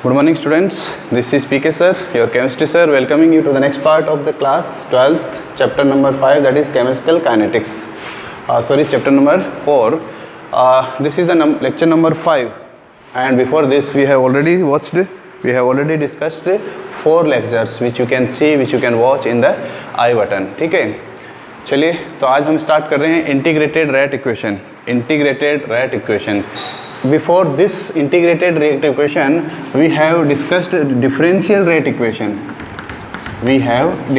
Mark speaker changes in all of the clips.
Speaker 1: Good morning students, this is PK sir, your chemistry sir, welcoming you to the next part of the class 12th, chapter number 5, that is chemical kinetics. Chapter number 4. This is the lecture number 5, and before this we have already discussed 4 lectures which you can see, which you can watch in the I button. ठीक है, चलिए तो आज हम start कर रहे हैं integrated rate equation. Before this integrated rate equation, we have discussed differential rate equation. We have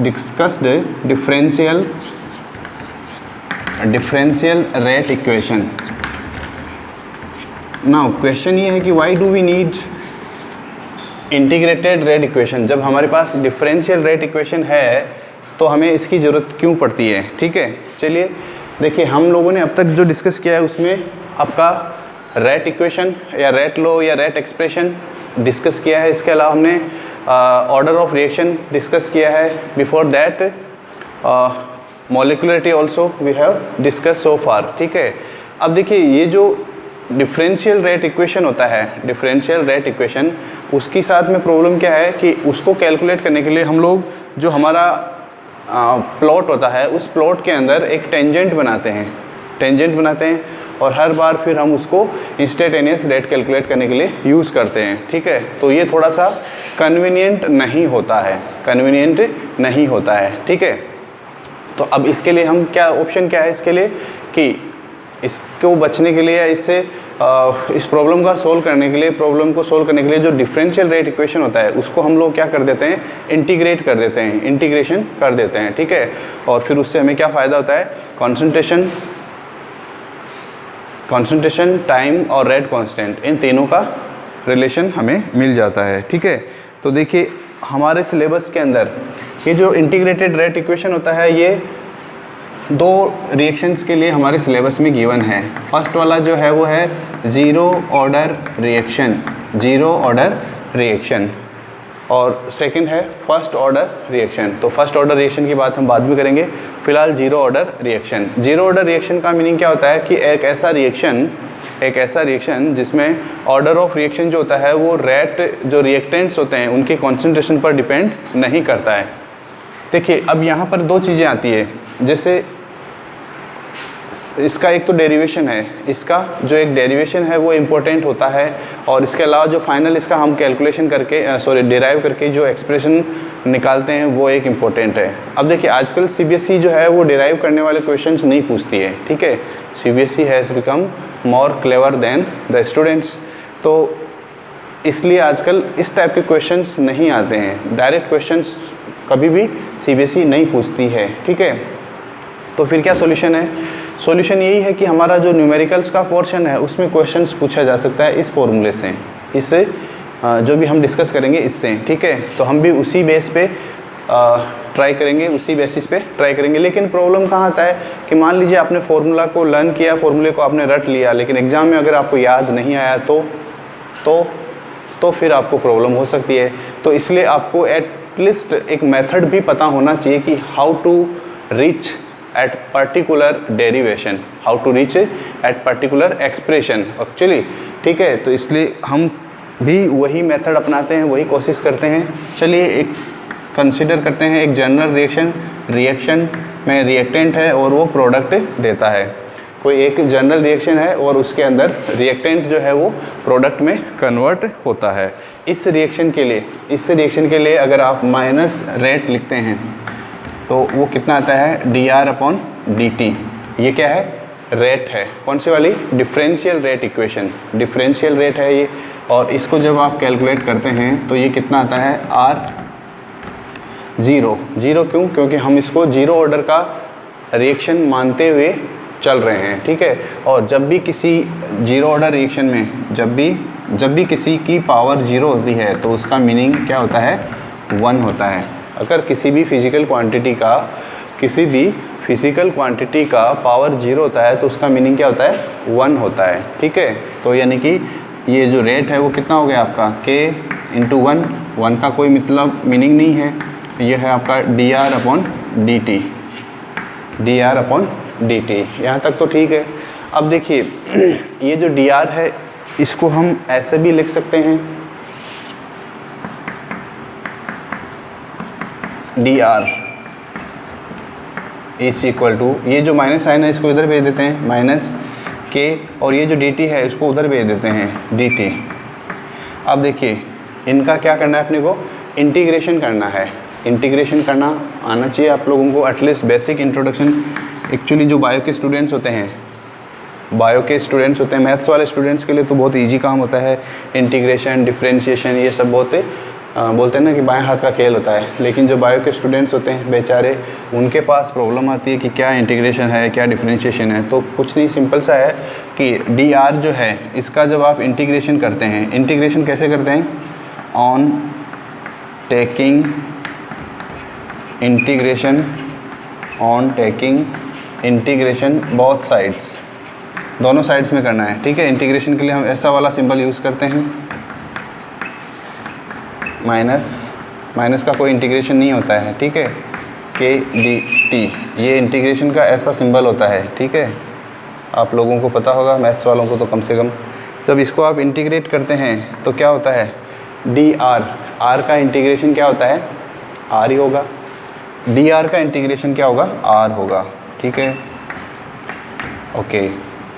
Speaker 1: discussed differential rate equation. Now question ये है कि why do we need integrated rate equation? जब हमारे पास differential rate equation है तो हमें इसकी ज़रूरत क्यों पड़ती है? ठीक है, चलिए देखिए, हम लोगों ने अब तक जो डिस्कस किया है उसमें आपका रेट इक्वेशन या रेट लॉ या रेट एक्सप्रेशन डिस्कस किया है. इसके अलावा हमने ऑर्डर ऑफ रिएक्शन डिस्कस किया है. Before that molecularity also we have discuss so far. ठीक है, अब देखिए ये जो डिफरेंशियल रेट इक्वेशन होता है, डिफरेंशियल रेट इक्वेशन, उसकी साथ में प्रॉब्लम क्या है कि उसको कैलकुलेट करने के लिए हम लोग जो हमारा प्लॉट होता है उस प्लॉट के अंदर एक टेंजेंट बनाते हैं और हर बार फिर हम उसको इंस्टेंटेनियस रेट कैलकुलेट करने के लिए यूज़ करते हैं. ठीक है, तो ये थोड़ा सा कन्वीनियंट नहीं होता है. ठीक है, तो अब इसके लिए हम ऑप्शन क्या है इसके लिए कि इसको बचने के लिए, इससे इस प्रॉब्लम को सोल्व करने के लिए जो डिफरेंशियल रेट इक्वेशन होता है उसको हम लोग क्या कर देते हैं, इंटीग्रेशन कर देते हैं. ठीक है, और फिर उससे हमें क्या फ़ायदा होता है, कॉन्सेंट्रेशन, टाइम और रेट कांस्टेंट, इन तीनों का रिलेशन हमें मिल जाता है. ठीक है, तो देखिए हमारे सिलेबस के अंदर ये जो इंटीग्रेटेड रेट इक्वेशन होता है ये 2 रिएक्शंस के लिए हमारे सिलेबस में गिवन है. फर्स्ट वाला जो है वो है ज़ीरो ऑर्डर रिएक्शन और सेकंड है फर्स्ट ऑर्डर रिएक्शन. तो फर्स्ट ऑर्डर रिएक्शन की बात हम बाद में करेंगे. फिलहाल ज़ीरो ऑर्डर रिएक्शन का मीनिंग क्या होता है कि एक ऐसा रिएक्शन जिसमें ऑर्डर ऑफ रिएक्शन जो होता है वो रेट जो रिएक्टेंट्स होते हैं उनके कॉन्सेंट्रेशन पर डिपेंड नहीं करता है. देखिए अब यहाँ पर 2 चीज़ें आती है. जैसे इसका एक तो डेरिवेशन है, इसका जो एक डेरिवेशन है वो इम्पोर्टेंट होता है, और इसके अलावा जो फाइनल इसका हम कैलकुलेशन करके डिराइव करके जो एक्सप्रेशन निकालते हैं वो एक इम्पोर्टेंट है. अब देखिए आजकल सीबीएसई जो है वो डिराइव करने वाले क्वेश्चंस नहीं पूछती है. ठीक है, CBSE has become more clever than the students, तो इसलिए आजकल इस टाइप के क्वेश्चंस नहीं आते हैं. डायरेक्ट क्वेश्चंस कभी भी सीबीएसई नहीं पूछती है. ठीक है, तो फिर क्या सॉल्यूशन है? सॉल्यूशन यही है कि हमारा जो न्यूमेरिकल्स का पोर्शन है उसमें क्वेश्चंस पूछा जा सकता है इस फॉर्मूले से, इससे जो भी हम डिस्कस करेंगे इससे. ठीक है, तो हम भी उसी बेसिस पे ट्राई करेंगे. लेकिन प्रॉब्लम कहाँ आता है कि मान लीजिए आपने फार्मूला को लर्न किया, फार्मूले को आपने रट लिया, लेकिन एग्ज़ाम में अगर आपको याद नहीं आया तो फिर आपको प्रॉब्लम हो सकती है. तो इसलिए आपको एटलीस्ट एक मेथड भी पता होना चाहिए कि how to reach at particular derivation, how to reach at particular expression actually. ठीक है, तो इसलिए हम भी वही मेथड अपनाते हैं, वही कोशिश करते हैं. चलिए एक कंसिडर करते हैं एक जनरल रिएक्शन में रिएक्टेंट है और वो प्रोडक्ट देता है. कोई एक जनरल रिएक्शन है और उसके अंदर रिएक्टेंट जो है वो प्रोडक्ट में कन्वर्ट होता है. इस रिएक्शन के लिए अगर आप माइनस रेट लिखते हैं तो वो कितना आता है, dr/dt. ये क्या है, रेट है. कौन सी वाली, differential rate equation, differential rate है ये. और इसको जब आप कैलकुलेट करते हैं तो ये कितना आता है, r0. क्यों? क्योंकि हम इसको ज़ीरो ऑर्डर का रिएक्शन मानते हुए चल रहे हैं. ठीक है, और जब भी किसी ज़ीरो ऑर्डर रिएक्शन में जब भी किसी की पावर 0 होती है तो उसका मीनिंग क्या होता है, 1 होता है. अगर किसी भी फिज़िकल क्वांटिटी का पावर 0 होता है तो उसका मीनिंग क्या होता है, 1 होता है. ठीक है, तो यानी कि ये जो रेट है वो कितना हो गया आपका, k × 1 का कोई मतलब मीनिंग नहीं है. ये है आपका dr/dt. यहाँ तक तो ठीक है. अब देखिए ये जो dr है इसको हम ऐसे भी लिख सकते हैं, dr इज इक्वल टू, ये जो माइनस साइन है इसको इधर भेज देते हैं माइनस के, और ये जो dt है इसको उधर भेज देते हैं dt। अब देखिए इनका क्या करना है, अपने को इंटीग्रेशन करना है। इंटीग्रेशन करना आना चाहिए आप लोगों को, एटलीस्ट बेसिक इंट्रोडक्शन। एक्चुअली जो बायो के स्टूडेंट्स होते हैं, मैथ्स वाले स्टूडेंट्स के लिए तो बहुत इजी काम होता है। इंटीग्रेशन, डिफरेंशिएशन, ये सब बहुत बोलते हैं ना कि बाएं हाथ का खेल होता है। लेकिन जो बायो के स्टूडेंट्स होते हैं बेचारे, उनके पास प्रॉब्लम आती है कि क्या इंटीग्रेशन है, क्या डिफरेंशिएशन है। तो कुछ नहीं, सिंपल सा है कि dr जो है इसका जब आप इंटीग्रेशन करते हैं, इंटीग्रेशन कैसे करते हैं, on taking integration both sides, दोनों साइड्स में करना है। ठीक है, इंटीग्रेशन के लिए हम ऐसा वाला सिंबल यूज़ करते हैं, माइनस का कोई इंटीग्रेशन नहीं होता है। ठीक है, के डी टी, ये इंटीग्रेशन का ऐसा सिंबल होता है। ठीक है, आप लोगों को पता होगा, मैथ्स वालों को तो कम से कम। जब इसको आप इंटीग्रेट करते हैं तो क्या होता है, आर का इंटीग्रेशन क्या होता है, आर ही होगा। dr का इंटीग्रेशन क्या होगा, आर होगा। ठीक है, ओके।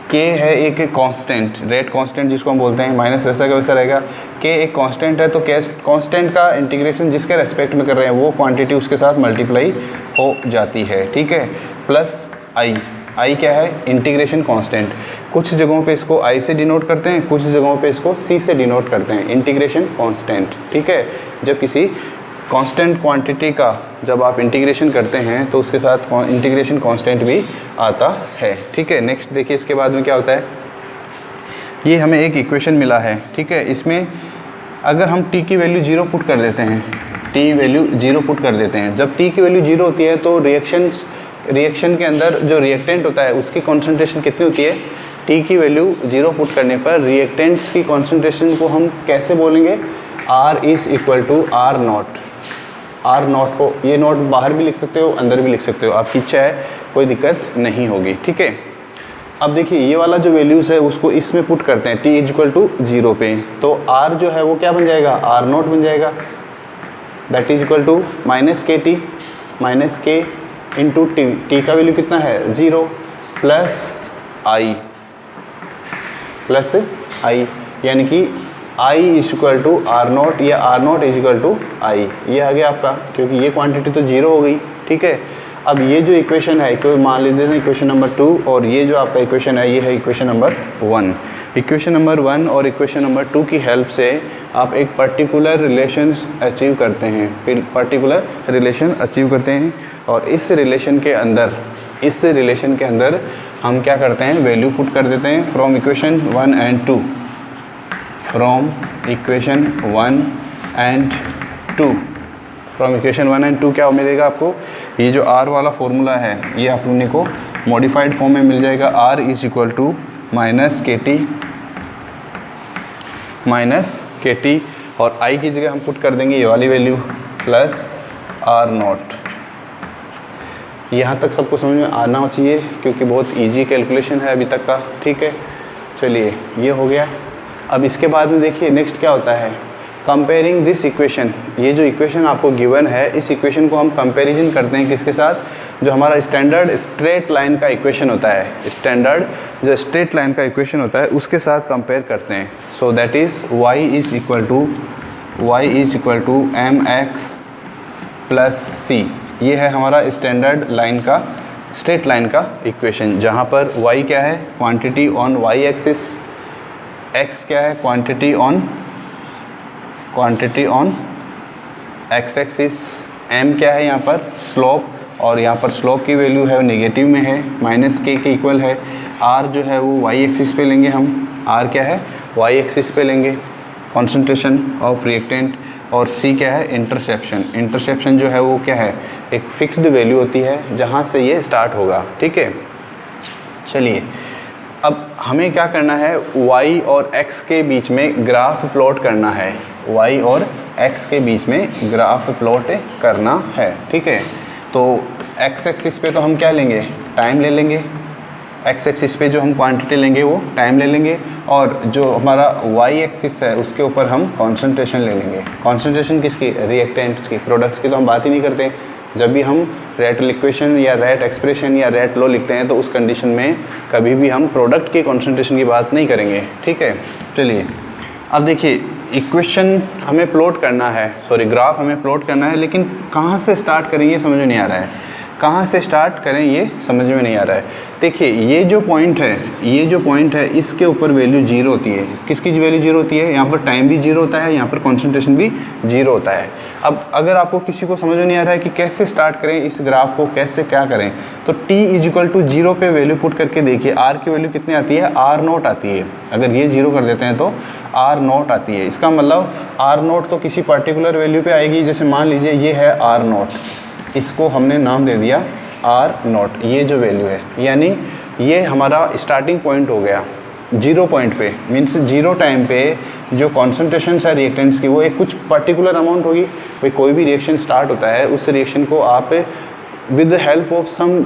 Speaker 1: k है एक कांस्टेंट, रेट कांस्टेंट जिसको हम बोलते हैं, माइनस वैसा का वैसा रहेगा। k एक कांस्टेंट है, तो कांस्टेंट का इंटीग्रेशन जिसके रेस्पेक्ट में कर रहे हैं वो क्वांटिटी उसके साथ मल्टीप्लाई हो जाती है। ठीक है, प्लस आई क्या है, इंटीग्रेशन कांस्टेंट। कुछ जगहों पे इसको i से डिनोट करते हैं, कुछ जगहों पे इसको c से डिनोट करते हैं, इंटीग्रेशन कांस्टेंट। ठीक है, जब किसी कांस्टेंट क्वांटिटी का जब आप इंटीग्रेशन करते हैं तो उसके साथ इंटीग्रेशन कांस्टेंट भी आता है। ठीक है, नेक्स्ट देखिए इसके बाद में क्या होता है, ये हमें एक इक्वेशन मिला है। ठीक है, इसमें अगर हम t की वैल्यू 0 पुट कर देते हैं, जब t की वैल्यू 0 होती है तो रिएक्शन के अंदर जो रिएक्टेंट होता है उसकी कॉन्सेंट्रेशन कितनी होती है, t की वैल्यू 0 पुट करने पर रिएक्टेंट्स की कॉन्सेंट्रेशन को हम कैसे बोलेंगे, r is equal to R naught को, ये नोट बाहर भी लिख सकते हो, अंदर भी लिख सकते हो, आपकी इच्छा है, कोई दिक्कत नहीं होगी। ठीक है, अब देखिए ये वाला जो वैल्यूज़ है उसको इसमें पुट करते हैं, t इज इक्वल टू 0 पे, तो r जो है वो क्या बन जाएगा, आर नॉट बन जाएगा, that is equal to minus K into T का वैल्यू कितना है 0 प्लस आई, यानी कि I is equal to R naught या R naught is equal to I, ये आ गया आपका, क्योंकि ये क्वांटिटी तो 0 हो गई। ठीक है, अब ये जो इक्वेशन है, कोई मान लीजिए ना इक्वेशन नंबर 2, और ये जो आपका इक्वेशन है ये है इक्वेशन नंबर 1। इक्वेशन नंबर 1 और इक्वेशन नंबर 2 की हेल्प से आप एक पर्टिकुलर रिलेशन अचीव करते हैं, और इस रिलेशन के अंदर हम क्या करते हैं, वैल्यू पुट कर देते हैं from equation 1 and 2, from equation 1 and 2 क्या मिलेगा आपको, ये जो r वाला फॉर्मूला है ये आप लोगों को मॉडिफाइड फॉर्म में मिल जाएगा, r is equal to minus K T, और i की जगह हम पुट कर देंगे ये वाली वैल्यू प्लस आर नॉट। यहाँ तक सबको समझ में आना चाहिए क्योंकि बहुत इजी कैलकुलेशन है अभी तक का। ठीक है, चलिए ये हो गया। अब इसके बाद में देखिए नेक्स्ट क्या होता है, कंपेयरिंग दिस इक्वेशन, ये जो इक्वेशन आपको गिवन है इस इक्वेशन को हम कंपैरिजन करते हैं किसके साथ, जो हमारा स्टैंडर्ड स्ट्रेट लाइन का इक्वेशन होता है, उसके साथ कंपेयर करते हैं। So that is y is equal to mx plus c, ये है हमारा स्ट्रेट लाइन का इक्वेशन, जहाँ पर y क्या है, quantity on y axis, x क्या है, quantity on x axis, m क्या है यहाँ पर स्लोप, और यहाँ पर स्लोप की वैल्यू है नेगेटिव में है, माइनस के इक्वल है। r जो है वो y एक्सिस पे लेंगे हम, r क्या है y एक्सिस पे लेंगे, कॉन्सेंट्रेशन ऑफ रिएक्टेंट, और c क्या है इंटरसेप्शन जो है वो क्या है, एक फिक्स्ड वैल्यू होती है जहाँ से ये स्टार्ट होगा। ठीक है, चलिए अब हमें क्या करना है, y और x के बीच में ग्राफ प्लॉट करना है, y और x के बीच में ग्राफ प्लॉट करना है। ठीक है, तो x एक्सिस पे तो हम क्या लेंगे, टाइम ले लेंगे, एक्स एक्सिस पे जो हम क्वांटिटी लेंगे वो टाइम ले लेंगे, और जो हमारा वाई एक्सिस है उसके ऊपर हम कॉन्सेंट्रेशन ले लेंगे। कॉन्सेंट्रेशन किसकी? रिएक्टेंट्स की। प्रोडक्ट्स की तो हम बात ही नहीं करते। जब भी हम रेट इक्वेशन या रेट एक्सप्रेशन या रेट लॉ लिखते हैं तो उस कंडीशन में कभी भी हम प्रोडक्ट के कॉन्सेंट्रेशन की बात नहीं करेंगे, ठीक है। चलिए अब देखिए, इक्वेशन हमें प्लॉट करना है, ग्राफ हमें प्लॉट करना है, लेकिन कहाँ से स्टार्ट करें ये समझ में नहीं आ रहा है। कहाँ से स्टार्ट करें ये समझ में नहीं आ रहा है। देखिए ये जो पॉइंट है इसके ऊपर वैल्यू 0 होती है। किसकी वैल्यू 0 होती है? यहाँ पर टाइम भी 0 होता है, यहाँ पर कॉन्सेंट्रेशन भी 0 होता है। अब अगर आपको किसी को समझ में नहीं आ रहा है कि कैसे स्टार्ट करें इस ग्राफ को, कैसे क्या करें, तो t = 0 पे वैल्यू पुट करके देखिए। r की वैल्यू कितनी आती है? r0 आती है। अगर ये 0 कर देते हैं तो r0 आती है। इसका मतलब r0 तो किसी पर्टिकुलर वैल्यू पे आएगी। जैसे मान लीजिए ये है r0, इसको हमने नाम दे दिया r0, ये जो वैल्यू है, यानी ये हमारा स्टार्टिंग पॉइंट हो गया 0 पॉइंट पे। मीन्स 0 टाइम पे जो कॉन्सेंट्रेशन है रिएक्टेंट्स की वो एक कुछ पर्टिकुलर अमाउंट होगी। भाई कोई भी रिएक्शन स्टार्ट होता है, उस रिएक्शन को आप with the help of some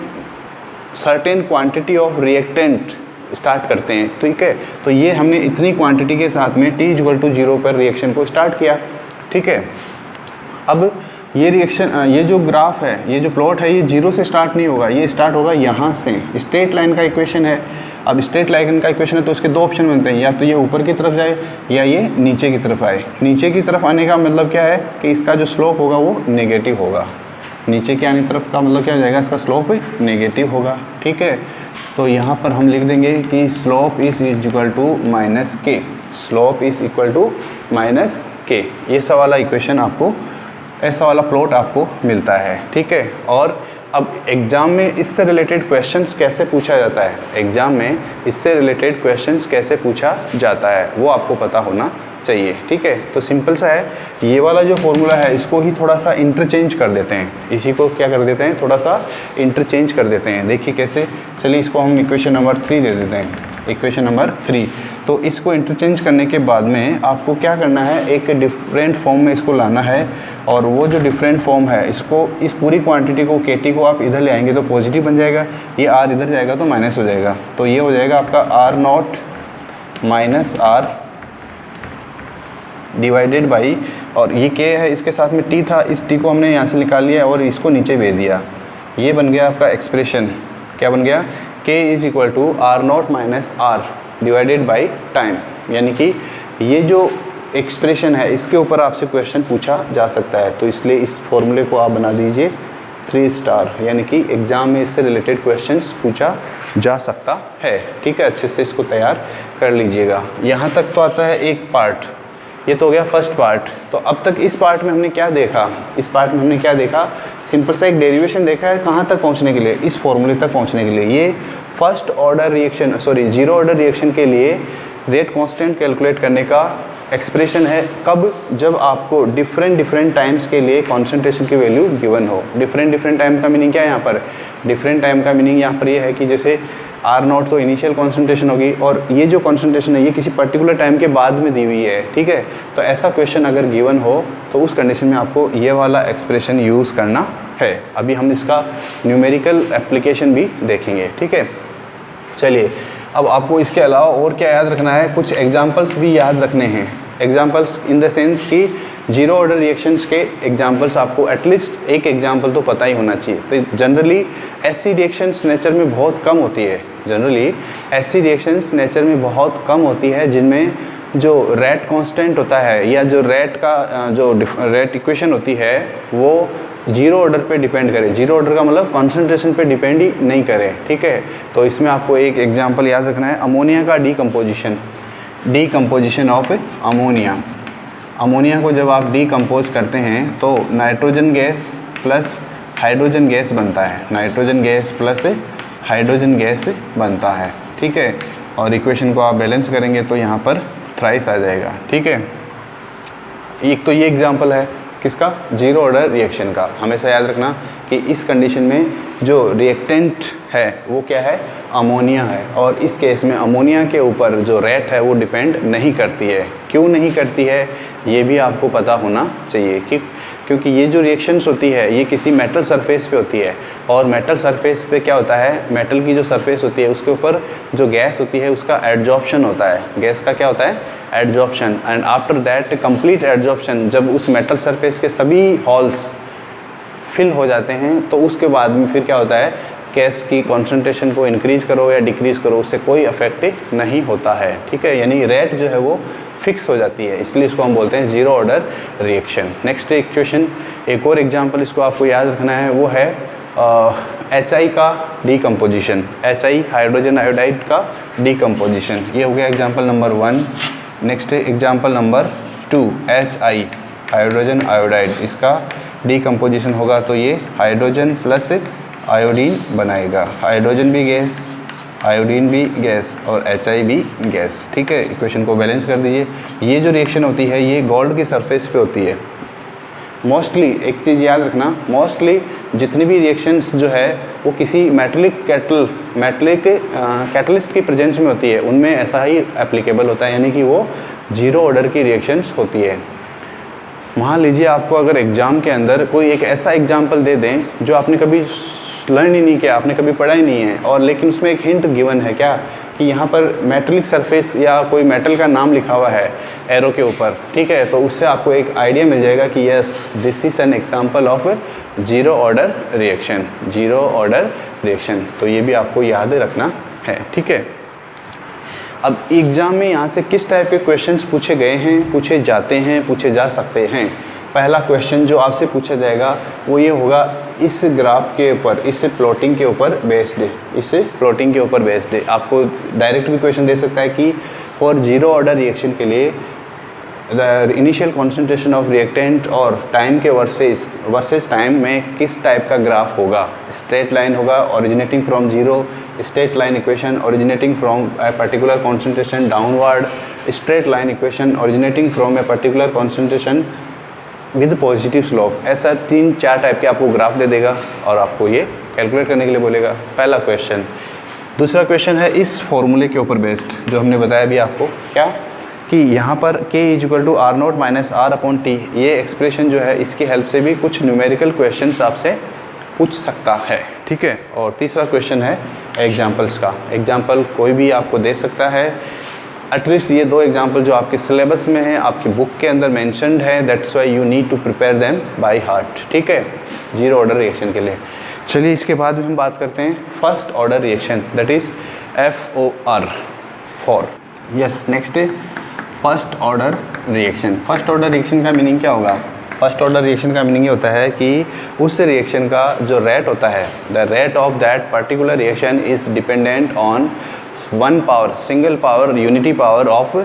Speaker 1: certain quantity of reactant start करते हैं, ठीक है। तो ये हमने इतनी क्वांटिटी के साथ में t = 0 पर रिएक्शन को स्टार्ट किया, ठीक है। अब ये रिएक्शन, ये जो ग्राफ है, ये जो प्लॉट है, ये 0 से स्टार्ट नहीं होगा, ये स्टार्ट होगा यहाँ से। स्ट्रेट लाइन का इक्वेशन है। अब स्ट्रेट लाइन का इक्वेशन है तो उसके 2 ऑप्शन बनते हैं, या तो ये ऊपर की तरफ जाए या ये नीचे की तरफ आए। नीचे की तरफ आने का मतलब क्या है कि इसका जो स्लोप होगा वो नेगेटिव होगा। नीचे की आने तरफ का मतलब क्या हो जाएगा? इसका स्लोप नेगेटिव होगा, ठीक है। तो यहाँ पर हम लिख देंगे कि slope is equal to -k, slope is equal to -k। ये सब वाला इक्वेशन आपको, ऐसा वाला प्लॉट आपको मिलता है, ठीक है। और अब एग्ज़ाम में इससे रिलेटेड क्वेश्चंस कैसे पूछा जाता है, एग्ज़ाम में इससे रिलेटेड क्वेश्चंस कैसे पूछा जाता है वो आपको पता होना चाहिए, ठीक है। तो सिंपल सा है, ये वाला जो फॉर्मूला है इसको ही थोड़ा सा इंटरचेंज कर देते हैं। इसी को क्या कर देते हैं? थोड़ा सा इंटरचेंज कर देते हैं। देखिए कैसे। चलिए इसको हम इक्वेशन नंबर 3 दे देते हैं, इक्वेशन नंबर 3। तो इसको इंटरचेंज करने के बाद में आपको क्या करना है? एक डिफरेंट फॉर्म में इसको लाना है, और वो जो डिफरेंट फॉर्म है इसको, इस पूरी क्वांटिटी को KT को आप इधर ले आएंगे तो पॉजिटिव बन जाएगा, ये R इधर जाएगा तो माइनस हो जाएगा। तो ये हो जाएगा आपका R0 - R डिवाइडेड बाई, और ये K है, इसके साथ में T था, इस T को हमने यहाँ से निकाल लिया और इसको नीचे भेज दिया। ये बन गया आपका एक्सप्रेशन। क्या बन गया? K = R0 - R divided by time. यानी कि ये जो एक्सप्रेशन है इसके ऊपर आपसे क्वेश्चन पूछा जा सकता है, तो इसलिए इस फॉर्मूले को आप बना दीजिए 3 स्टार, यानी कि एग्ज़ाम में इससे रिलेटेड क्वेश्चंस पूछा जा सकता है, ठीक है। अच्छे से इसको तैयार कर लीजिएगा। यहाँ तक तो आता है एक पार्ट, ये तो हो गया फर्स्ट पार्ट। तो अब तक इस पार्ट में हमने क्या देखा? इस पार्ट में हमने क्या देखा? सिंपल सा एक डेरिवेशन देखा है। कहाँ तक पहुँचने के लिए? इस फॉर्मूले तक पहुँचने के लिए। ये first order reaction, 0 order reaction के लिए रेट कांस्टेंट कैलकुलेट करने का एक्सप्रेशन है। कब? जब आपको डिफरेंट टाइम्स के लिए कॉन्सेंट्रेशन की वैल्यू गिवन हो। डिफरेंट टाइम का मीनिंग क्या है यहाँ पर? डिफरेंट टाइम का मीनिंग यहाँ पर ये है कि जैसे R0 तो इनिशियल कॉन्सेंट्रेशन होगी, और ये जो कॉन्सेंट्रेशन है ये किसी पर्टिकुलर टाइम के बाद में दी हुई है, ठीक है। तो ऐसा क्वेश्चन अगर गिवन हो तो उस कंडीशन में आपको ये वाला एक्सप्रेशन यूज़ करना है। अभी हम इसका न्यूमेरिकल एप्लीकेशन भी देखेंगे, ठीक है। चलिए अब आपको इसके अलावा और क्या याद रखना है? कुछ एग्जाम्पल्स भी याद रखने हैं। एग्जाम्पल्स इन द सेंस कि 0 ऑर्डर रिएक्शंस के एग्जाम्पल्स आपको एटलीस्ट एक एग्जाम्पल तो पता ही होना चाहिए। तो जनरली ऐसी रिएक्शंस नेचर में बहुत कम होती है, जनरली ऐसी रिएक्शंस नेचर में बहुत कम होती है जिनमें जो रेट कांस्टेंट होता है या जो रेट का जो रेट इक्वेशन होती है वो 0 ऑर्डर पे डिपेंड करे। 0 ऑर्डर का मतलब कॉन्सेंट्रेशन पे डिपेंड ही नहीं करे, ठीक है। तो इसमें आपको एक एग्जांपल याद रखना है, अमोनिया का डीकम्पोजिशन ऑफ अमोनिया। अमोनिया को जब आप डीकम्पोज करते हैं तो nitrogen gas plus hydrogen gas बनता है, nitrogen gas plus hydrogen gas बनता है, ठीक है। और इक्वेशन को आप बैलेंस करेंगे तो यहाँ पर थ्राइस आ जाएगा, ठीक है। एक तो ये एग्जांपल है किसका? 0 ऑर्डर रिएक्शन का। हमेशा याद रखना कि इस कंडीशन में जो रिएक्टेंट है वो क्या है? अमोनिया है। और इस केस में अमोनिया के ऊपर जो रेट है वो डिपेंड नहीं करती है। क्यों नहीं करती है ये भी आपको पता होना चाहिए कि क्योंकि ये जो रिएक्शंस होती है ये किसी मेटल सरफेस पे होती है, और मेटल सरफेस पे क्या होता है, मेटल की जो सरफेस होती है उसके ऊपर जो गैस होती है उसका एडजॉर्प्शन होता है, गैस का क्या होता है, adsorption. And after that complete adsorption, जब उस मेटल सरफेस के सभी हॉल्स फिल हो जाते हैं तो उसके बाद में फिर क्या होता है, गैस की कॉन्सेंट्रेशन को इंक्रीज करो या डिक्रीज़ करो उससे कोई इफेक्ट नहीं होता है, ठीक है। यानी रेट जो है वो फिक्स हो जाती है, इसलिए इसको हम बोलते हैं zero order reaction. Next equation, एक और एग्जांपल इसको आपको याद रखना है, वो है HI का डीकम्पोजिशन, HI हाइड्रोजन आयोडाइड का डीकम्पोजिशन। ये हो गया example number 1। Next example number 2, HI hydrogen iodide, इसका डीकम्पोजिशन होगा तो ये हाइड्रोजन प्लस आयोडीन बनाएगा, हाइड्रोजन भी गैस, आयोडीन भी गैस और HI भी गैस, ठीक है। इक्वेशन को बैलेंस कर दीजिए। ये जो रिएक्शन होती है ये गोल्ड की सरफेस पे होती है मोस्टली। एक चीज़ याद रखना, मोस्टली जितनी भी रिएक्शंस जो है वो किसी मेटलिक कैटलिस्ट की प्रेजेंस में होती है, उनमें ऐसा ही एप्लीकेबल होता है, यानी कि वो जीरो ऑर्डर की रिएक्शंस होती है। मान लीजिए आपको अगर एग्ज़ाम के अंदर कोई एक ऐसा एग्जाम्पल दे दें जो आपने कभी लर्न ही नहीं किया, आपने कभी पढ़ा ही नहीं है, और लेकिन उसमें एक हिंट गिवन है क्या कि यहाँ पर मेटलिक सरफेस या कोई मेटल का नाम लिखा हुआ है एरो के ऊपर, ठीक है, तो उससे आपको एक आइडिया मिल जाएगा कि yes this is an example of zero order reaction, zero order reaction. तो ये भी आपको याद रखना है, ठीक है। अब एग्ज़ाम में यहाँ से किस टाइप के क्वेश्चंस पूछे गए हैं, पूछे जाते हैं, पूछे जा सकते हैं। पहला क्वेश्चन जो आपसे पूछा जाएगा वो ये होगा, इस ग्राफ के ऊपर, इस प्लॉटिंग के ऊपर बेस्ड है, इस प्लॉटिंग के ऊपर बेस्ड है। आपको डायरेक्ट भी क्वेश्चन दे सकता है कि फॉर जीरो ऑर्डर रिएक्शन के लिए the initial concentration of reactant और टाइम के वर्सेस टाइम में किस टाइप का ग्राफ होगा। स्ट्रेट लाइन होगा originating from zero, straight line equation originating from a particular concentration downward, straight line equation originating from a particular concentration with positive slope। ऐसा 3-4 type के आपको graph दे देगा और आपको ये कैलकुलेट करने के लिए बोलेगा, पहला क्वेश्चन। दूसरा क्वेश्चन है इस फॉर्मूले के ऊपर बेस्ड, जो हमने बताया भी आपको क्या कि यहाँ पर K = R0 - R/T, ये एक्सप्रेशन जो है इसकी हेल्प से भी कुछ न्यूमेरिकल क्वेश्चंस आपसे पूछ सकता है, ठीक है। और तीसरा क्वेश्चन है एग्जाम्पल्स का, एग्जाम्पल कोई भी आपको दे सकता है। एटलीस्ट ये 2 एग्जाम्पल जो आपके सिलेबस में है, आपकी बुक के अंदर मेंशन्ड है, that's why you need to prepare them by heart, ठीक है, जीरो ऑर्डर रिएक्शन के लिए। चलिए इसके बाद में हम बात करते हैं first order reaction, that is FOR, for. Yes, next first order reaction. First order reaction का मीनिंग क्या होगा? फर्स्ट ऑर्डर रिएक्शन का मीनिंग ये होता है कि उस रिएक्शन का जो रेट होता है, the rate of that particular reaction is dependent on one power, single power, unity power of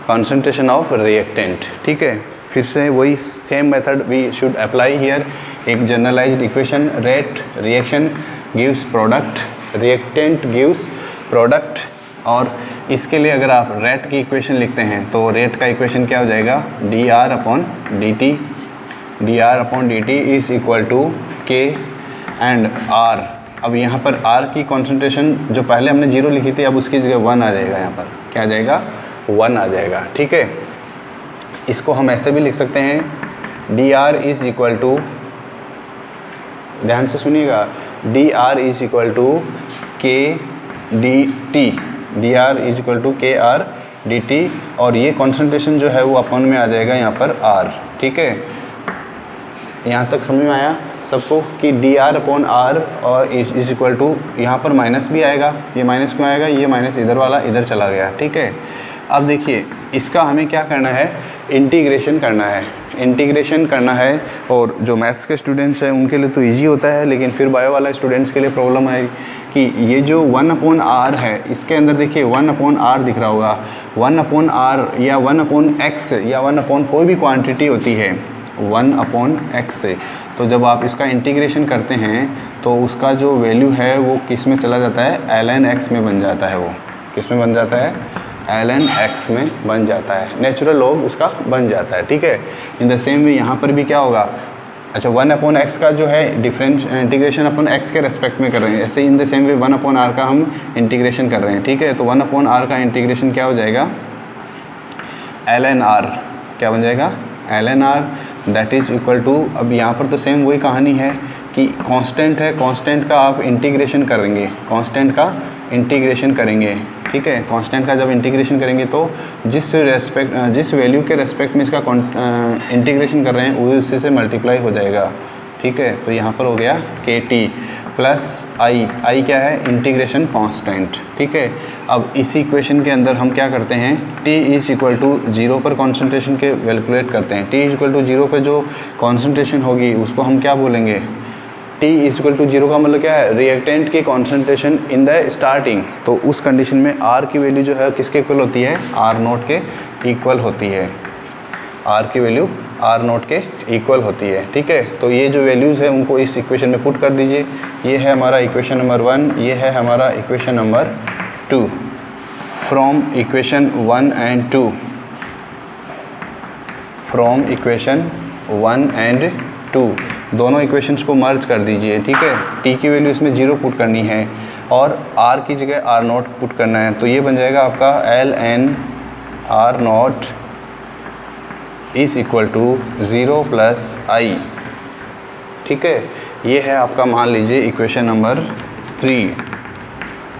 Speaker 1: concentration of reactant, ठीक है। फिर से वही same method we should apply here. एक generalised equation, rate reaction gives product, reactant gives product, और इसके लिए अगर आप रेट की इक्वेशन लिखते हैं तो रेट का इक्वेशन क्या हो जाएगा, dR/dt, dR/dt is equal to K and R। अब यहाँ पर R की कॉन्सेंट्रेशन जो पहले हमने 0 लिखी थी, अब उसकी जगह 1 आ जाएगा, यहाँ पर क्या आ जाएगा, 1 आ जाएगा, ठीक है। इसको हम ऐसे भी लिख सकते हैं, dR इज़ इक्वल टू, ध्यान से सुनिएगा, dR is equal to KdT, dR is equal to KR/dt, और ये कॉन्सेंट्रेशन जो है वो अपन में आ जाएगा यहाँ पर R, ठीक है। यहाँ तक समझ में आया सबको कि dR/R और इज इक्वल टू, यहाँ पर माइनस भी आएगा, ये माइनस क्यों आएगा, ये माइनस इधर वाला इधर चला गया, ठीक है। अब देखिए इसका हमें क्या करना है, इंटीग्रेशन करना है, इंटीग्रेशन करना है। और जो मैथ्स के स्टूडेंट्स हैं उनके लिए तो इजी होता है, लेकिन फिर बायो वाला स्टूडेंट्स के लिए प्रॉब्लम है कि ये जो 1/R है, इसके अंदर देखिए 1/R दिख रहा होगा, 1/R या 1/x या 1/ कोई भी क्वांटिटी होती है 1/x से, तो जब आप इसका इंटीग्रेशन करते हैं तो उसका जो वैल्यू है वो किस में चला जाता है, ln x में बन जाता है। वो किस में बन जाता है, ln x में बन जाता है, नेचुरल लॉग उसका बन जाता है, ठीक है। इन द सेम वे यहाँ पर भी क्या होगा, अच्छा 1/x का जो है डिफरेंस इंटीग्रेशन अपन x के रेस्पेक्ट में कर रहे हैं, ऐसे इन द सेम वे 1/R का हम इंटीग्रेशन कर रहे हैं, ठीक है। तो 1/R का इंटीग्रेशन क्या हो जाएगा, ln r, क्या बन जाएगा, ln r। That is equal to, अब यहाँ पर तो सेम वही कहानी है कि कांस्टेंट है, कांस्टेंट का आप इंटीग्रेशन करेंगे, कांस्टेंट का इंटीग्रेशन करेंगे, ठीक है। कांस्टेंट का जब इंटीग्रेशन करेंगे तो जिस वैल्यू के रेस्पेक्ट में इसका इंटीग्रेशन कर रहे हैं उसी से मल्टीप्लाई हो जाएगा, ठीक है। तो यहाँ पर हो गया के टी प्लस आई क्या है, इंटीग्रेशन कांस्टेंट, ठीक है। अब इसी इक्वेशन के अंदर हम क्या करते हैं, t इज इक्वल टू 0 पर कॉन्सेंट्रेशन के कैलकुलेट करते हैं। t इज इक्वल टू 0 पर जो कॉन्सेंट्रेशन होगी उसको हम क्या बोलेंगे, t इज इक्वल टू 0 का मतलब क्या है, रिएक्टेंट की कॉन्सेंट्रेशन इन द स्टार्टिंग। तो उस कंडीशन में r की वैल्यू जो है किसके इक्वल होती है, r0 के इक्वल होती है, r की वैल्यू r0 के इक्वल होती है, ठीक है। तो ये जो वैल्यूज़ है उनको इस इक्वेशन में पुट कर दीजिए। ये है हमारा इक्वेशन नंबर 1, ये है हमारा equation number 2। From equation 1 and 2, from equation 1 and 2 दोनों इक्वेशंस को मर्ज कर दीजिए, ठीक है। t की वैल्यू इसमें 0 पुट करनी है और r की जगह r0 पुट करना है। तो ये बन जाएगा आपका ln r0 is equal to 0 plus I, ठीक है। ये है आपका मान लीजिए इक्वेशन नंबर 3,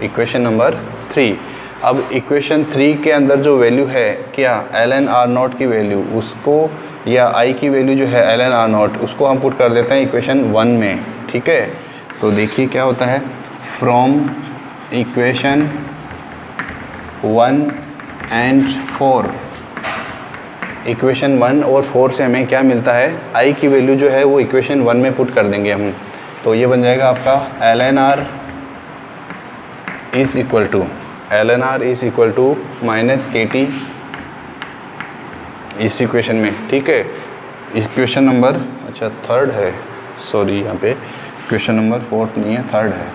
Speaker 1: इक्वेशन नंबर 3। अब इक्वेशन 3 के अंदर जो वैल्यू है क्या, ln r0 की वैल्यू, उसको या i की वैल्यू जो है ln r0 उसको हम पुट कर देते हैं इक्वेशन 1 में, ठीक है। तो देखिए क्या होता है, फ्रॉम इक्वेशन 1 एंड 4, इक्वेशन 1 और 4 से हमें क्या मिलता है, i की वैल्यू जो है वो इक्वेशन 1 में पुट कर देंगे हम। तो ये बन जाएगा आपका ln r is equal to, ln r is equal to minus K T इस इक्वेशन में, ठीक है। इक्वेशन नंबर अच्छा 3 है, सॉरी यहाँ पे इक्वेशन नंबर 4 नहीं है, 3 है।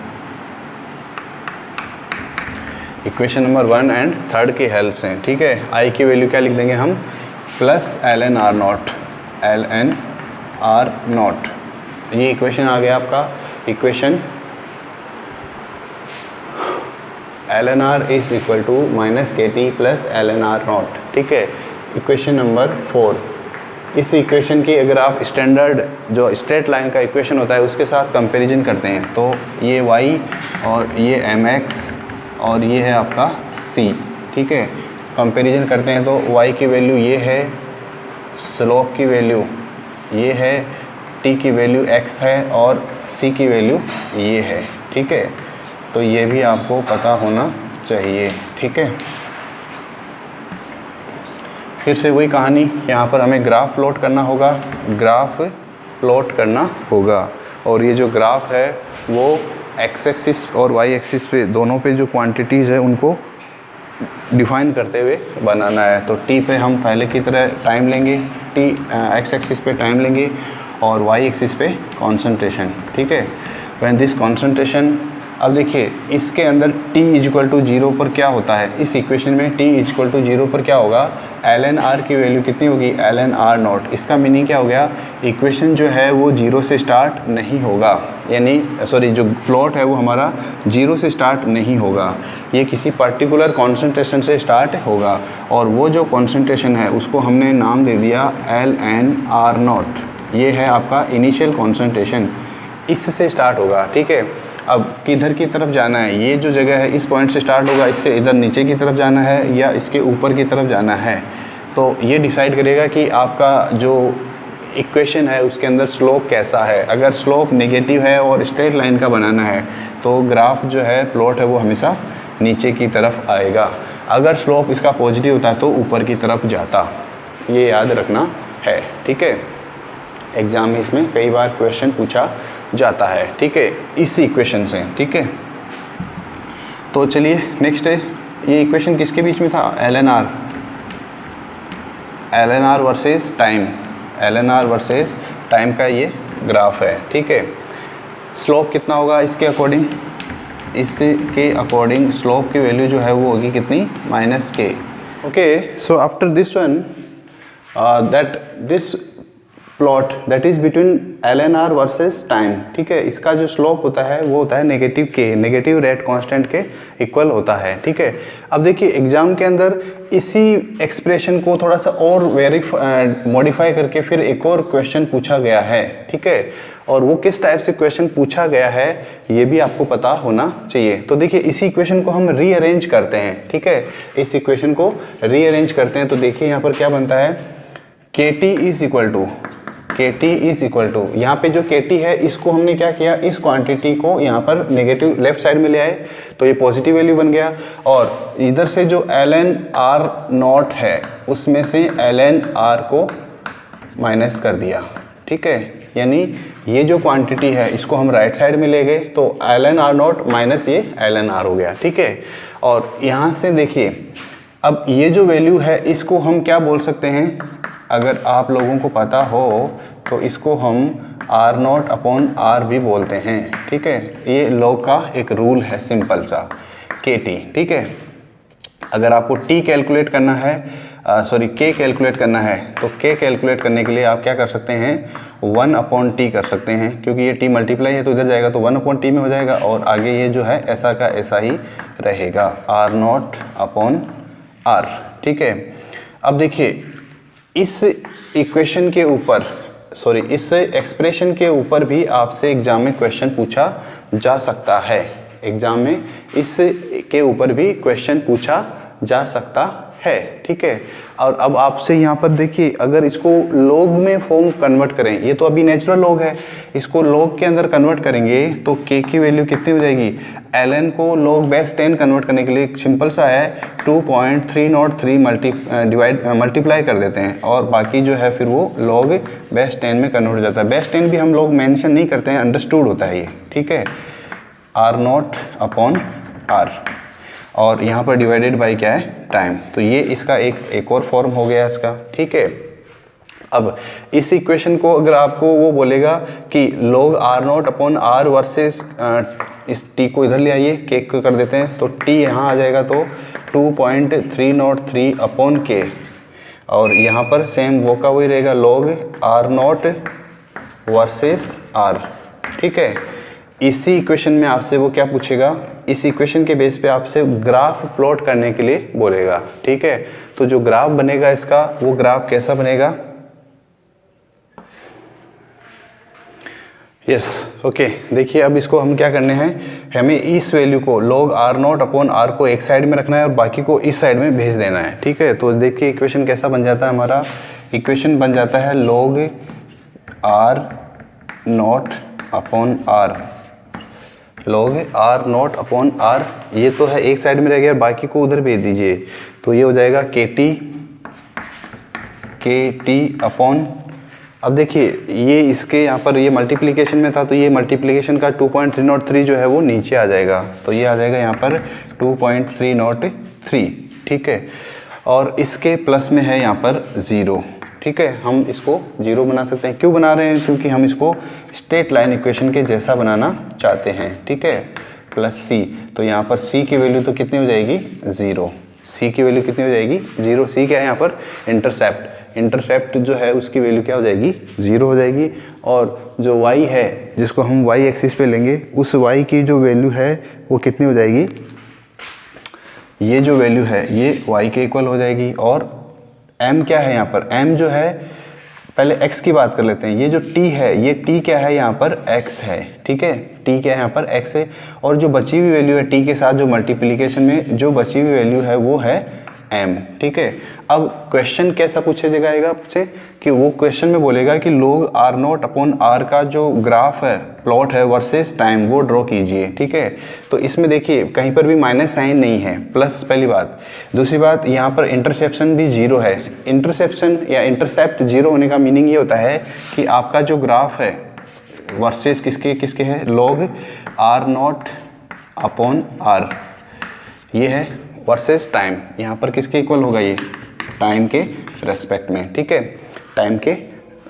Speaker 1: इक्वेशन नंबर 1 एंड 3 की हेल्प से, ठीक है। i की वैल्यू क्या लिख देंगे हम, plus ln r0, ln r0। ये इक्वेशन आ गया आपका, equation ln r is equal to minus K T plus ln r0, ठीक है। इक्वेशन नंबर 4, इस इक्वेशन की अगर आप स्टैंडर्ड जो स्ट्रेट लाइन का इक्वेशन होता है उसके साथ कंपैरिजन करते हैं तो ये y और ये mx और ये है आपका c, ठीक है। कंपैरिजन करते हैं तो y की वैल्यू ये है, स्लोप की वैल्यू ये है, t की वैल्यू x है और c की वैल्यू ये है, ठीक है। तो ये भी आपको पता होना चाहिए, ठीक है। फिर से वही कहानी, यहाँ पर हमें ग्राफ प्लॉट करना होगा, ग्राफ प्लॉट करना होगा। और ये जो ग्राफ है वो x एक्सिस और y एक्सिस पे दोनों पे जो क्वांटिटीज़ है उनको डिफाइन करते हुए बनाना है। तो t पे हम पहले की तरह टाइम लेंगे, x एक्सिस पे टाइम लेंगे और y एक्सिस पे कॉन्सेंट्रेशन, ठीक है। व्हेन दिस कॉन्सेंट्रेशन, अब देखिए इसके अंदर t इज इक्वल टू 0 पर क्या होता है, इस इक्वेशन में t इज इक्वल टू 0 पर क्या होगा, ln r की वैल्यू कितनी होगी, ln r0। इसका मीनिंग क्या हो गया, इक्वेशन जो है वो 0 से स्टार्ट नहीं होगा, यानी सॉरी जो प्लॉट है वो हमारा 0 से स्टार्ट नहीं होगा, ये किसी पर्टिकुलर कॉन्सेंट्रेशन से स्टार्ट होगा। और वो जो कॉन्सेंट्रेशन है उसको हमने नाम दे दिया ln r0। ये है आपका इनिशियल कॉन्सेंट्रेशन, इससे स्टार्ट होगा, ठीक है। अब किधर की तरफ जाना है, ये जो जगह है इस पॉइंट से स्टार्ट होगा, इससे इधर नीचे की तरफ जाना है या इसके ऊपर की तरफ जाना है। तो ये डिसाइड करेगा कि आपका जो इक्वेशन है उसके अंदर स्लोप कैसा है। अगर स्लोप नेगेटिव है और स्ट्रेट लाइन का बनाना है तो ग्राफ जो है प्लॉट है वो हमेशा नीचे की तरफ आएगा। अगर स्लोप इसका पॉजिटिव होता है तो ऊपर की तरफ जाता, ये याद रखना है, ठीक है। एग्ज़ाम में इसमें कई बार क्वेश्चन पूछा जाता है, ठीक है, इसी इक्वेशन से, ठीक है। तो चलिए नेक्स्ट है, ये इक्वेशन किसके बीच में था, ln r versus time, ln r versus time का ये ग्राफ है, ठीक है। स्लोप कितना होगा इसके अकॉर्डिंग, इसके अकॉर्डिंग स्लोप की वैल्यू जो है वो होगी कितनी, -k। Okay, so after this one that this plot that is between LNR versus time, ठीक है। इसका जो स्लोप होता है वो होता है नेगेटिव के, नेगेटिव रेट कांस्टेंट के इक्वल होता है, ठीक है। अब देखिए एग्जाम के अंदर इसी एक्सप्रेशन को थोड़ा सा और मॉडिफाई करके फिर एक और क्वेश्चन पूछा गया है, ठीक है। और वो किस टाइप से क्वेश्चन पूछा गया है ये भी आपको पता होना चाहिए। तो देखिए इसी इक्वेशन को हम रीअरेंज करते हैं, ठीक है। इस इक्वेशन को रीअरेंज करते हैं तो देखिए यहाँ पर क्या बनता है, KT इज इक्वल टू यहाँ पे जो KT है इसको हमने क्या किया, इस क्वांटिटी को यहाँ पर नेगेटिव लेफ्ट साइड में ले आए तो ये पॉजिटिव वैल्यू बन गया। और इधर से जो LNR नॉट है उसमें से LNR को माइनस कर दिया, ठीक है। यानी ये जो क्वांटिटी है इसको हम राइट साइड में ले गए तो LNR नॉट माइनस ये LNR हो गया, ठीक है। और यहाँ से देखिए अब ये जो वैल्यू है इसको हम क्या बोल सकते हैं, अगर आप लोगों को पता हो तो इसको हम R0 अपॉन R भी बोलते हैं, ठीक है। ये लॉग का एक रूल है सिंपल सा, KT, ठीक है। अगर आपको T कैलकुलेट करना है, K कैलकुलेट करना है तो K कैलकुलेट करने के लिए आप क्या कर सकते हैं, 1 अपॉन T कर सकते हैं, क्योंकि ये T मल्टीप्लाई है तो इधर जाएगा तो 1 अपॉन T में हो जाएगा और आगे ये जो है ऐसा का ऐसा ही रहेगा, R0 अपॉन R, ठीक है। अब देखिए इस इक्वेशन के ऊपर इस एक्सप्रेशन के ऊपर भी आपसे एग्जाम में क्वेश्चन पूछा जा सकता है, एग्जाम में इस के ऊपर भी क्वेश्चन पूछा जा सकता है, ठीक है। और अब आपसे यहाँ पर देखिए अगर इसको लॉग में फॉर्म कन्वर्ट करें, ये तो अभी नेचुरल लॉग है, इसको लॉग के अंदर कन्वर्ट करेंगे तो K की वैल्यू कितनी हो जाएगी, ln को log बेस 10 कन्वर्ट करने के लिए सिंपल सा है 2.303 मल्टीप्लाई कर देते हैं और बाकी जो है फिर वो log बेस 10 में कन्वर्ट हो जाता है। बेस 10 भी हम लोग मेंशन नहीं करते हैं, अंडरस्टूड होता है ये, ठीक है। R0 अपॉन R और यहाँ पर डिवाइडेड बाय क्या है, टाइम। तो ये इसका एक और फॉर्म हो गया इसका, ठीक है। अब इस इक्वेशन को अगर आपको वो बोलेगा कि log R0 upon R versus इस T को इधर ले आइए, K को कर देते हैं तो T यहाँ आ जाएगा तो 2.303 अपॉन K और यहाँ पर सेम वो का वही रहेगा log R0 वर्सेस R, ठीक है। इसी इक्वेशन में आपसे वो क्या पूछेगा, इस इक्वेशन के बेस पे आपसे ग्राफ प्लॉट करने के लिए बोलेगा, ठीक है। तो जो ग्राफ बनेगा इसका वो ग्राफ कैसा बनेगा, यस, ओके। देखिए अब इसको हम क्या करने हैं, हमें इस वैल्यू को log R0 अपॉन R को एक साइड में रखना है और बाकी को इस साइड में भेज देना है, ठीक है। तो देखिए इक्वेशन कैसा बन जाता है, हमारा इक्वेशन बन जाता है log R0 upon R, log R0 upon R, ये तो है एक साइड में रह गया, बाकी को उधर भेज दीजिए तो ये हो जाएगा KT अपॉन, अब देखिए ये इसके यहाँ पर ये मल्टीप्लिकेशन में था तो ये मल्टीप्लिकेशन का 2.303 जो है वो नीचे आ जाएगा तो ये आ जाएगा यहाँ पर 2.303, ठीक है। और इसके प्लस में है यहाँ पर 0, ठीक है। हम इसको 0 बना सकते हैं, क्यों बना रहे हैं, क्योंकि हम इसको स्ट्रेट लाइन इक्वेशन के जैसा बनाना चाहते हैं, ठीक है। प्लस C, तो यहाँ पर C की वैल्यू तो कितनी हो जाएगी, 0, C की वैल्यू कितनी हो जाएगी, 0। C क्या है यहाँ पर, इंटरसेप्ट जो है उसकी वैल्यू क्या हो जाएगी, 0 हो जाएगी। और जो y है जिसको हम y एक्सिस पे लेंगे उस y की जो वैल्यू है वो कितनी हो जाएगी, ये जो वैल्यू है ये y के इक्वल हो जाएगी। और m क्या है यहाँ पर, m जो है, पहले x की बात कर लेते हैं, ये जो t है ये t क्या है यहाँ पर, x है, ठीक है। t क्या है यहाँ पर, x है। और जो बची हुई वैल्यू है t के साथ जो मल्टीप्लिकेशन में जो बची हुई वैल्यू है वो है m, ठीक है। अब क्वेश्चन कैसा पूछा जाएगा आपसे कि वो क्वेश्चन में बोलेगा कि log R0 अपॉन R का जो ग्राफ है, प्लॉट है वर्सेस टाइम, वो ड्रॉ कीजिए, ठीक है। तो इसमें देखिए कहीं पर भी माइनस साइन नहीं है, प्लस पहली बात। दूसरी बात, यहाँ पर इंटरसेप्शन भी 0 है। इंटरसेप्शन या इंटरसेप्ट 0 होने का मीनिंग ये होता है कि आपका जो ग्राफ है वर्सेस किसके है, log R0 अपॉन R, ये है वर्सेस टाइम, यहाँ पर किसके इक्वल होगा, ये टाइम के रेस्पेक्ट में, ठीक है, टाइम के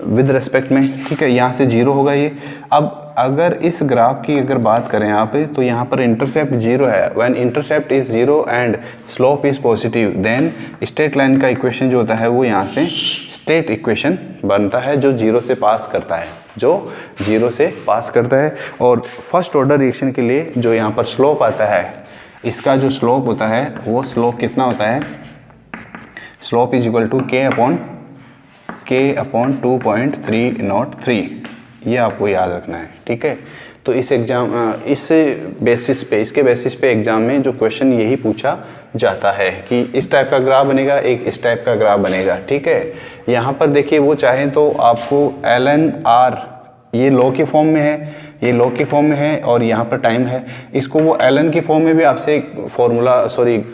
Speaker 1: विद रेस्पेक्ट में, ठीक है, यहाँ से 0 होगा ये। अब अगर इस ग्राफ की अगर बात करें यहाँ पे, तो यहाँ पर इंटरसेप्ट 0 है। When intercept is 0 and slope is positive, then straight line का इक्वेशन जो होता है वो यहाँ से स्ट्रेट इक्वेशन बनता है, जो 0 से पास करता है, जो 0 से पास करता है। और फर्स्ट ऑर्डर रिएक्शन के लिए जो यहाँ पर स्लोप आता है, इसका जो स्लोप होता है वो स्लोप कितना होता है, slope is equal to k upon 2.303, ये आपको याद रखना है, ठीक है। तो इस बेसिस पे, इसके बेसिस पे एग्जाम में जो क्वेश्चन यही पूछा जाता है कि इस टाइप का ग्राफ बनेगा, एक इस टाइप का ग्राफ बनेगा, ठीक है। यहाँ पर देखिए वो चाहें तो आपको ln r, ये लॉ की फॉर्म में है, ये लॉ की फॉर्म में है, और यहाँ पर टाइम है, इसको वो ln की फॉर्म में भी आपसे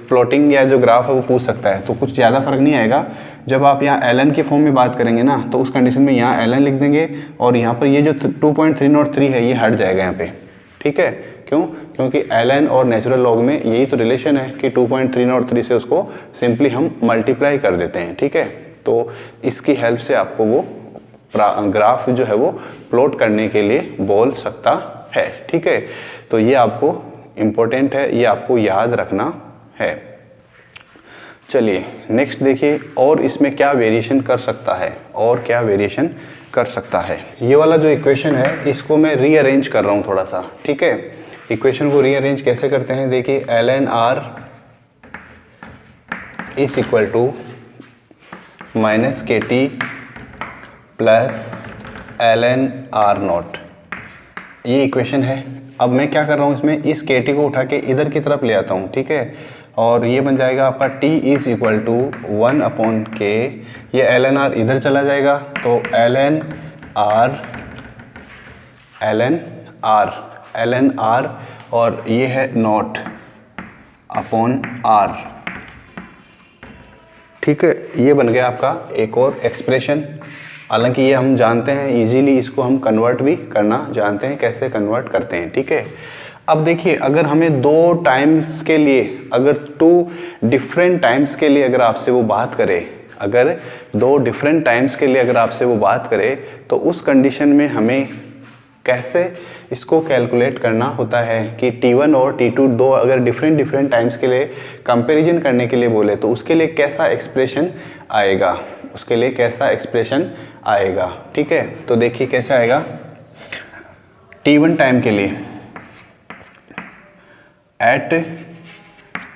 Speaker 1: प्लॉटिंग या जो ग्राफ है वो पूछ सकता है। तो कुछ ज़्यादा फर्क नहीं आएगा। जब आप यहाँ ln की फॉर्म में बात करेंगे ना, तो उस कंडीशन में यहाँ ln लिख देंगे, और यहाँ पर ये जो 2.303 है ये हट जाएगा यहाँ पे, ठीक है। क्यों? क्योंकि ln और नेचुरल लॉग में यही तो रिलेशन है कि 2.303 से उसको सिंपली हम मल्टीप्लाई कर देते हैं, ठीक है। तो इसकी हेल्प से आपको वो ग्राफ जो है वो प्लॉट करने के लिए बोल सकता है, ठीक है। तो ये आपको इम्पोर्टेंट है, ये आपको याद रखना है। चलिए नेक्स्ट देखिए, और इसमें क्या वेरिएशन कर सकता है, और क्या वेरिएशन कर सकता है। ये वाला जो इक्वेशन है इसको मैं रीअरेंज कर रहा हूँ थोड़ा सा, ठीक है। इक्वेशन को रीअरेंज कैसे करते हैं, देखिए ln r is equal to minus KT plus ln r naught, ये इक्वेशन है। अब मैं क्या कर रहा हूँ, इसमें इस KT को उठा के इधर की तरफ ले आता हूँ, ठीक है। और ये बन जाएगा आपका T is equal to 1/k, ये ln r इधर चला जाएगा, तो ln r और ये है नॉट अपॉन r, ठीक है। ये बन गया आपका एक और एक्सप्रेशन। हालांकि ये हम जानते हैं इजीली, इसको हम कन्वर्ट भी करना जानते हैं, कैसे कन्वर्ट करते हैं, ठीक है। अब देखिए, अगर हमें 2 टाइम्स के लिए, अगर 2 डिफरेंट टाइम्स के लिए अगर आपसे वो बात करे, अगर 2 डिफरेंट टाइम्स के लिए अगर आपसे वो बात करे, तो उस कंडीशन में हमें कैसे इसको कैलकुलेट करना होता है कि T1 और T2 दो अगर डिफरेंट टाइम्स के लिए कंपैरिजन करने के लिए बोले, तो उसके लिए कैसा एक्सप्रेशन आएगा, उसके लिए कैसा एक्सप्रेशन आएगा, ठीक है। तो देखिए कैसे आएगा, T1 टाइम के लिए at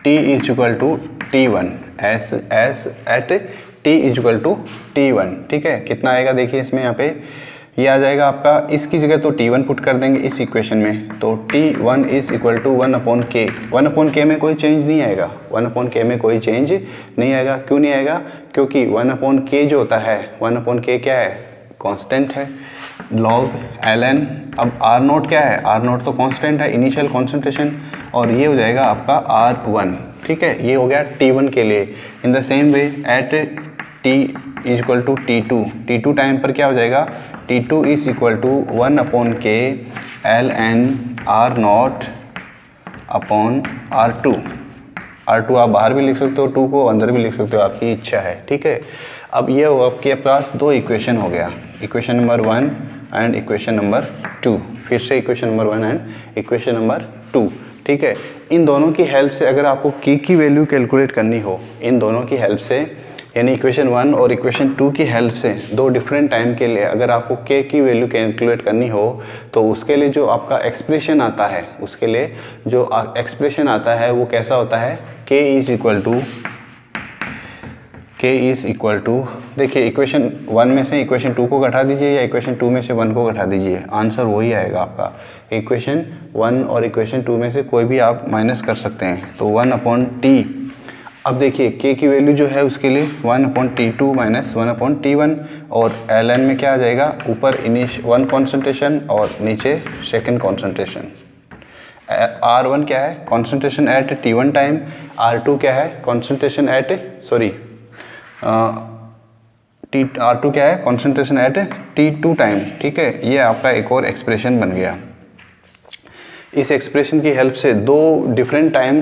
Speaker 1: T is equal to T1 as at T is equal to T1, ठीक है। कितना आएगा देखिए इसमें, यहाँ पे ये आ जाएगा आपका, इसकी जगह तो T1 पुट कर देंगे इस इक्वेशन में, तो T1 is equal to 1/k। 1/k में कोई चेंज नहीं आएगा, 1/k में कोई चेंज नहीं आएगा। क्यों नहीं आएगा? क्योंकि 1/k जो होता है, 1/k क्या है, कांस्टेंट है, log ln। अब r नोट क्या है, r नोट तो कांस्टेंट है, इनिशियल कॉन्सेंट्रेशन, और ये हो जाएगा आपका r1, ठीक है। ये हो गया T1 के लिए। In the same way at T is equal to T2 time पर क्या हो जाएगा, T2 is equal to 1/k ln r naught upon R2 आप बाहर भी लिख सकते हो, 2 को अंदर भी लिख सकते हो, आपकी इच्छा है, ठीक है। अब ये आपके पास 2 इक्वेशन हो गया, equation number 1 and equation number 2। फिर से equation number 1 and equation number 2, ठीक है। इन दोनों की हेल्प से अगर आपको k की वैल्यू कैलकुलेट करनी हो, इन दोनों की हेल्प से, यानी इक्वेशन 1 और इक्वेशन 2 की हेल्प से 2 डिफरेंट टाइम के लिए अगर आपको k की वैल्यू कैलकुलेट करनी हो, तो उसके लिए जो आपका एक्सप्रेशन आता है, उसके लिए जो एक्सप्रेशन आता है वो कैसा होता है, k इज इक्वल टू देखिए इक्वेशन 1 में से इक्वेशन 2 को घटा दीजिए या इक्वेशन 2 में से 1 को घटा दीजिए, आंसर वही आएगा आपका। इक्वेशन 1 और इक्वेशन 2 में से कोई भी आप माइनस कर सकते हैं, तो 1/t। अब देखिए k की वैल्यू जो है उसके लिए 1/t2 माइनस 1/t1, और ln में क्या आ जाएगा, ऊपर 1 कॉन्सेंट्रेशन और नीचे सेकेंड कॉन्सेंट्रेशन। R1 क्या है, concentration eight T1 time, R2 क्या है, कॉन्सेंट्रेशन एट R2 क्या है, कॉन्सेंट्रेशन एट T2 टाइम, ठीक है। ये आपका एक और एक्सप्रेशन बन गया। इस एक्सप्रेशन की हेल्प से दो डिफरेंट टाइम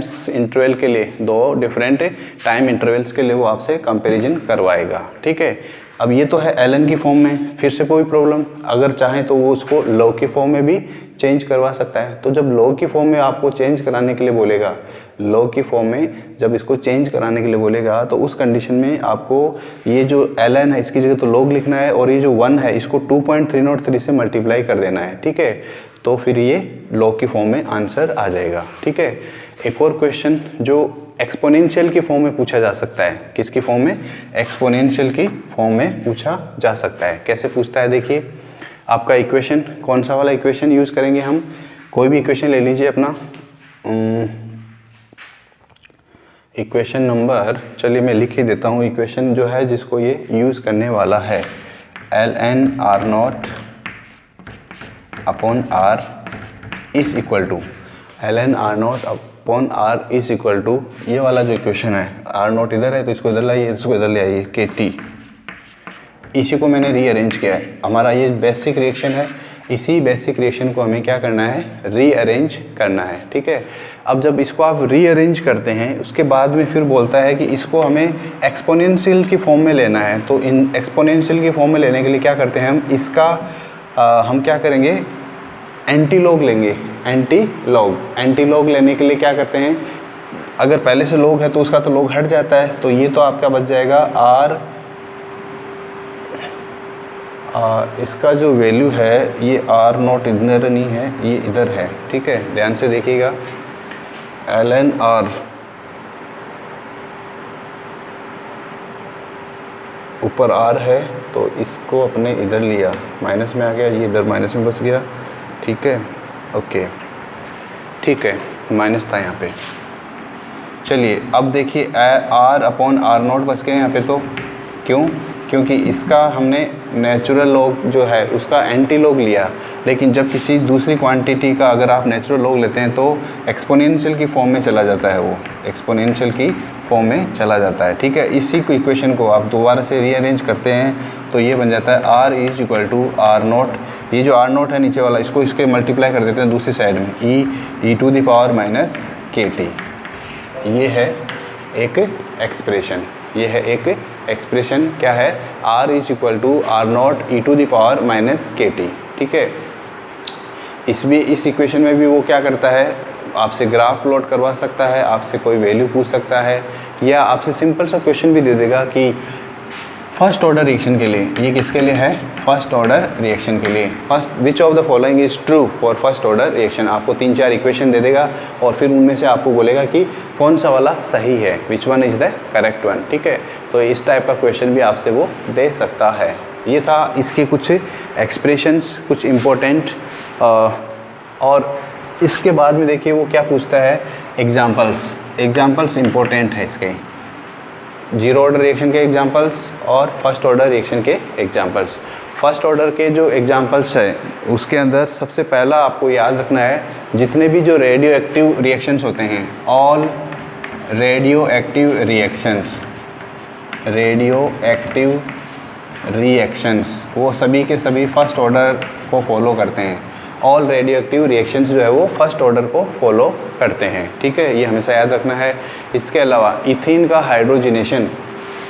Speaker 1: इंटरवल्स के लिए वो आपसे कंपैरिजन करवाएगा। ठीक है, अब ये तो है ln की फॉर्म में, फिर से कोई प्रॉब्लम, अगर चाहें तो वो उसको log की फॉर्म में भी चेंज करवा सकता है। तो जब log की फॉर्म में आपको चेंज कराने के लिए बोलेगा, log की फॉर्म में जब इसको चेंज कराने के लिए बोलेगा, तो उस कंडीशन में आपको ये जो ln है इसकी जगह तो log लिखना है, और ये जो 1 है इसको 2.303 से मल्टीप्लाई कर देना है। ठीक है, तो फिर ये log की फॉर्म में आंसर आ जाएगा। ठीक है, एक और क्वेश्चन जो एक्सपोनेंशियल की फॉर्म में पूछा जा सकता है। किसकी फॉर्म में? एक्सपोनेंशियल की फॉर्म में पूछा जा सकता है। कैसे पूछता है देखिए, आपका इक्वेशन, कौन सा वाला इक्वेशन यूज़ करेंगे हम? कोई भी इक्वेशन ले लीजिए अपना, इक्वेशन नंबर, चलिए मैं लिख ही देता हूँ इक्वेशन जो है जिसको ये यूज़ करने वाला है, ln r0 upon r is equal to ln r0 upon r is equal to, ये वाला जो इक्वेशन है, r0 इधर है तो इसको इधर लाइए, इसको इधर ले आइए, kt, इसी को मैंने रीअरेंज किया है। हमारा ये बेसिक रिएक्शन है, इसी बेसिक रिएक्शन को हमें क्या करना है? रीअरेंज करना है। ठीक है, अब जब इसको आप रीअरेंज करते हैं उसके बाद में फिर बोलता है कि इसको हमें एक्सपोनेंशियल की फॉर्म में लेना है। तो इन एक्सपोनेंशियल की फॉर्म में लेने के लिए क्या करते हैं हम? इसका हम क्या करेंगे? एंटीलॉग लेंगे। एंटीलॉग लेने के लिए क्या करते हैं? अगर पहले से लॉग है तो उसका तो लॉग हट जाता है, तो ये तो आपका बच जाएगा r, इसका जो वैल्यू है ये r0 इधर नहीं है, ये इधर है। ठीक है, ध्यान से देखिएगा, ln r ऊपर r है तो इसको अपने इधर लिया, माइनस में आ गया, ये इधर माइनस में बच गया। ठीक है, ओके, ठीक है, माइनस था यहाँ पे। चलिए अब देखिए r अपॉन r0 बच गए यहाँ पे, तो क्यों? क्योंकि इसका हमने नेचुरल लॉग जो है उसका एंटी लॉग लिया, लेकिन जब किसी दूसरी क्वांटिटी का अगर आप नेचुरल लॉग लेते हैं तो एक्सपोनेंशियल की फॉर्म में चला जाता है, वो एक्सपोनेंशियल की फॉर्म में चला जाता है। ठीक है, इसी को इक्वेशन को आप दोबारा से रीअरेंज करते हैं तो ये बन जाता है r is equal to r0, ये जो r0 है नीचे वाला, इसको इसके मल्टीप्लाई कर देते हैं दूसरी साइड में, e to the power minus kt, ये है एक एक्सप्रेशन, ये है एक एक्सप्रेशन। क्या है? r is equal to r0 e to the power minus kt। ठीक है, इस इक्वेशन में भी वो क्या करता है? आपसे ग्राफ प्लॉट करवा सकता है, आपसे कोई वैल्यू पूछ सकता है, या आपसे सिंपल सा क्वेश्चन भी दे देगा कि फर्स्ट ऑर्डर रिएक्शन के लिए, ये किसके लिए है? फर्स्ट ऑर्डर रिएक्शन के लिए, first which of the following is true for first order reaction. आपको 3-4 इक्वेशन दे देगा और फिर उनमें से आपको बोलेगा कि कौन सा वाला सही है, which one is the correct one. ठीक है, तो इस टाइप का क्वेश्चन भी आपसे वो दे सकता है। ये था इसके कुछ एक्सप्रेशंस, कुछ इम्पोर्टेंट, और इसके बाद में देखिए वो क्या पूछता है? एग्जाम्पल्स इम्पोर्टेंट है इसके, जीरो ऑर्डर रिएक्शन के एग्जांपल्स और फर्स्ट ऑर्डर रिएक्शन के एग्जांपल्स। फर्स्ट ऑर्डर के जो एग्जांपल्स है उसके अंदर सबसे पहला आपको याद रखना है, जितने भी जो रेडियो एक्टिव रिएक्शंस होते हैं, ऑल रेडियो एक्टिव रिएक्शंस वो सभी के सभी फर्स्ट ऑर्डर को फॉलो करते हैं। ऑल रेडियो एक्टिव रिएक्शंस जो है वो फर्स्ट ऑर्डर को फॉलो करते हैं। ठीक है, ये हमेशा याद रखना है। इसके अलावा इथीन का hydrogenation,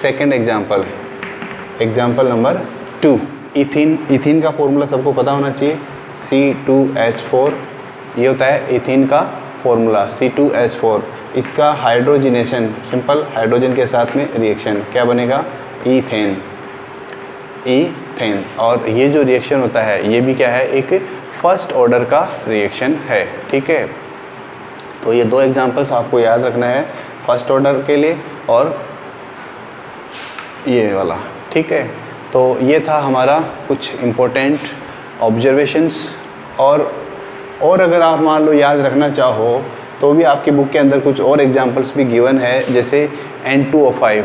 Speaker 1: second example number 2, ethene का फॉर्मूला सबको पता होना चाहिए, C2H4, ये होता है इथीन का फॉर्मूला C2H4। इसका हाइड्रोजिनेशन, सिंपल हाइड्रोजन के साथ में रिएक्शन क्या बनेगा? ईथेन। और ये जो रिएक्शन होता है ये भी क्या है? एक फर्स्ट ऑर्डर का रिएक्शन है। ठीक है, तो ये दो एग्जांपल्स आपको याद रखना है, फर्स्ट ऑर्डर के लिए और ये वाला। ठीक है, तो ये था हमारा कुछ इम्पोर्टेंट ऑब्जर्वेशंस। और अगर आप मान लो याद रखना चाहो तो भी आपकी बुक के अंदर कुछ और एग्जांपल्स भी गिवन है, जैसे N2O5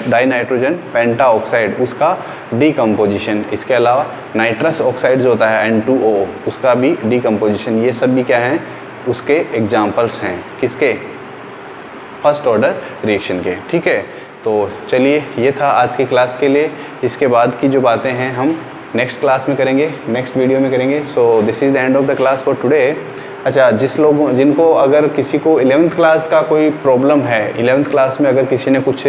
Speaker 1: डाई नाइट्रोजन पेंटा ऑक्साइड, उसका डीकम्पोजिशन। इसके अलावा नाइट्रस ऑक्साइड जो होता है N2O, उसका भी डीकम्पोजिशन। ये सब भी क्या हैं? उसके एग्जांपल्स हैं। किसके? फर्स्ट ऑर्डर रिएक्शन के। ठीक है, तो चलिए ये था आज की क्लास के लिए। इसके बाद की जो बातें हैं हम नेक्स्ट क्लास में करेंगे, नेक्स्ट वीडियो में करेंगे। सो this is the end of the class for today. अच्छा, जिनको अगर किसी को 11th क्लास का कोई प्रॉब्लम है, 11th क्लास में अगर किसी ने कुछ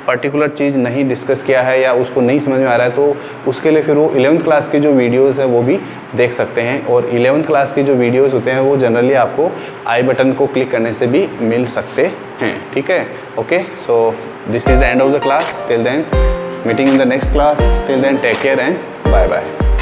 Speaker 1: पर्टिकुलर चीज़ नहीं डिस्कस किया है या उसको नहीं समझ में आ रहा है, तो उसके लिए फिर वो 11th क्लास की जो वीडियोस है वो भी देख सकते हैं। और 11th क्लास की जो वीडियोस होते हैं वो जनरली आपको आई बटन को क्लिक करने से भी मिल सकते हैं। ठीक है, okay, so this is the end of the class. Till then meeting in the next class. Till then take care and bye bye.